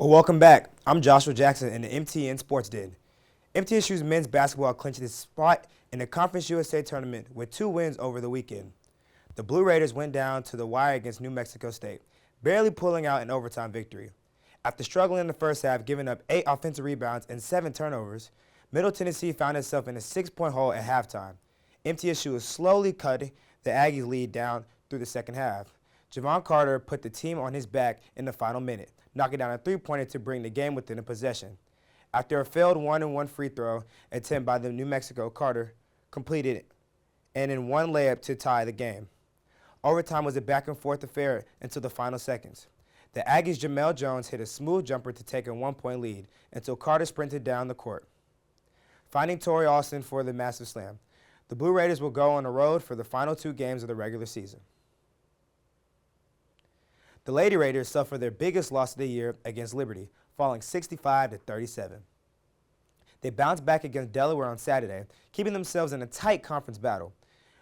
Well, welcome back. I'm Joshua Jackson in the MTN Sports Den. MTSU's men's basketball clinched its spot in the Conference USA tournament with 2 wins over the weekend. The Blue Raiders went down to the wire against New Mexico State, barely pulling out an overtime victory. After struggling in the first half, giving up 8 offensive rebounds and 7 turnovers, Middle Tennessee found itself in a 6-point hole at halftime. MTSU was slowly cutting the Aggies' lead down through the second half. Javon Carter put the team on his back in the final minute, knocking down a three-pointer to bring the game within a possession. After a failed 1-and-1 free throw attempt by the New Mexico, Carter completed it, and in one layup to tie the game. Overtime was a back-and-forth affair until the final seconds. The Aggies' Jamel Jones hit a smooth jumper to take a 1-point lead until Carter sprinted down the court, finding Torrey Austin for the massive slam. The Blue Raiders will go on the road for the final 2 games of the regular season. The Lady Raiders suffered their biggest loss of the year against Liberty, falling 65-37. They bounced back against Delaware on Saturday, keeping themselves in a tight conference battle.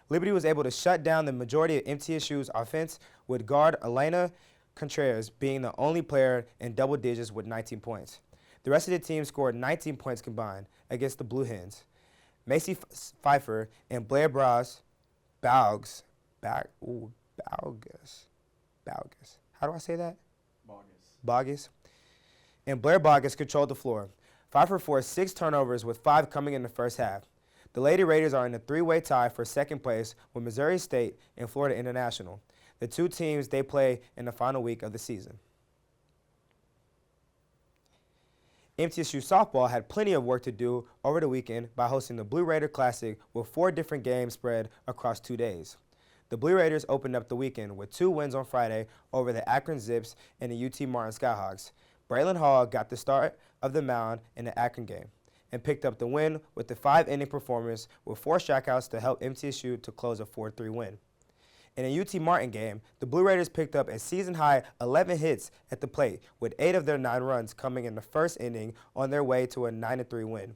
Liberty was able to shut down the majority of MTSU's offense, with guard Elena Contreras being the only player in double digits with 19 points. The rest of the team scored 19 points combined against the Blue Hens. Macy Pfeiffer and Blair Baugus. How do I say that? Baugus. And Blair Baugus controlled the floor. Pfeiffer forced 6 turnovers with 5 coming in the first half. The Lady Raiders are in a 3-way tie for second place with Missouri State and Florida International, the 2 teams they play in the final week of the season. MTSU softball had plenty of work to do over the weekend by hosting the Blue Raider Classic with 4 different games spread across 2 days. The Blue Raiders opened up the weekend with 2 wins on Friday over the Akron Zips and the UT Martin Skyhawks. Braylon Hall got the start of the mound in the Akron game and picked up the win with the 5-inning performance with 4 strikeouts to help MTSU to close a 4-3 win. In a UT Martin game, the Blue Raiders picked up a season-high 11 hits at the plate, with 8 of their 9 runs coming in the first inning on their way to a 9-3 win.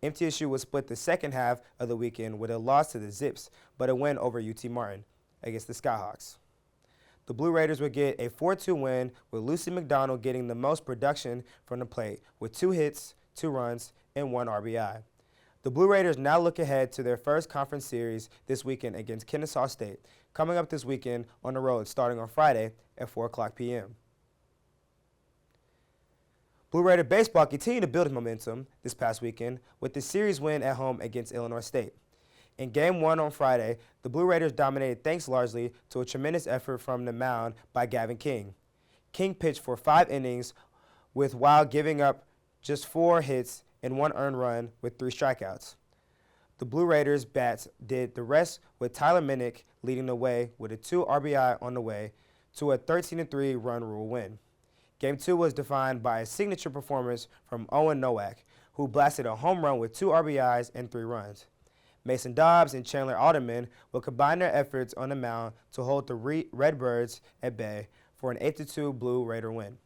MTSU was split the second half of the weekend with a loss to the Zips, but a win over UT Martin against the Skyhawks. The Blue Raiders would get a 4-2 win, with Lucy McDonald getting the most production from the plate with 2 hits, 2 runs, and 1 RBI. The Blue Raiders now look ahead to their first conference series this weekend against Kennesaw State, coming up this weekend on the road starting on Friday at 4 o'clock p.m. Blue Raider baseball continued to build its momentum this past weekend with the series win at home against Illinois State. In Game 1 on Friday, the Blue Raiders dominated thanks largely to a tremendous effort from the mound by Gavin King. King pitched for 5 innings while giving up just 4 hits and 1 earned run with 3 strikeouts. The Blue Raiders bats did the rest, with Tyler Minnick leading the way with a 2 RBI on the way to a 13-3 run rule win. Game 2 was defined by a signature performance from Owen Nowak, who blasted a home run with 2 RBIs and 3 runs. Mason Dobbs and Chandler Alderman will combine their efforts on the mound to hold the Redbirds at bay for an 8-2 Blue Raider win.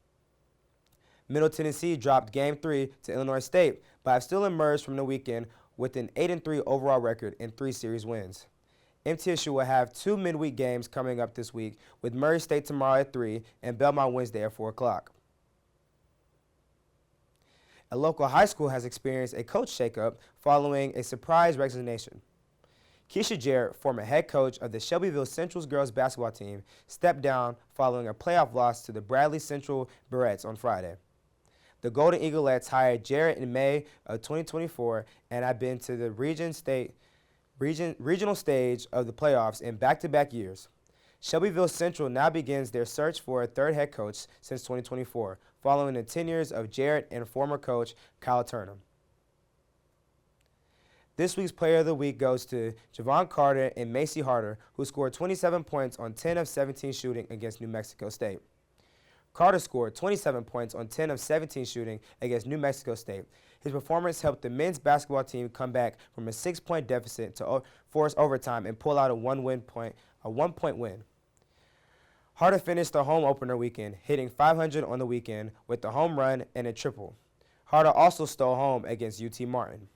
Middle Tennessee dropped Game 3 to Illinois State, but have still emerged from the weekend with an 8-3 overall record and 3 series wins. MTSU will have 2 midweek games coming up this week, with Murray State tomorrow at 3 and Belmont Wednesday at 4 o'clock. A local high school has experienced a coach shakeup following a surprise resignation. Keisha Jarrett, former head coach of the Shelbyville Central's girls basketball team, stepped down following a playoff loss to the Bradley Central Barrettes on Friday. The Golden Eaglettes hired Jarrett in May of 2024 and have been to the regional stage of the playoffs in back-to-back years. Shelbyville Central now begins their search for a 3rd head coach since 2024, following the tenures of Jarrett and former coach Kyle Turnham. This week's Player of the Week goes to Javon Carter and Macy Harder, who scored 27 points on 10 of 17 shooting against New Mexico State. Carter scored 27 points on 10 of 17 shooting against New Mexico State. His performance helped the men's basketball team come back from a 6-point deficit to force overtime and pull out a 1-point win. Harder finished the home opener weekend, hitting .500 on the weekend with a home run and a triple. Harder also stole home against UT Martin.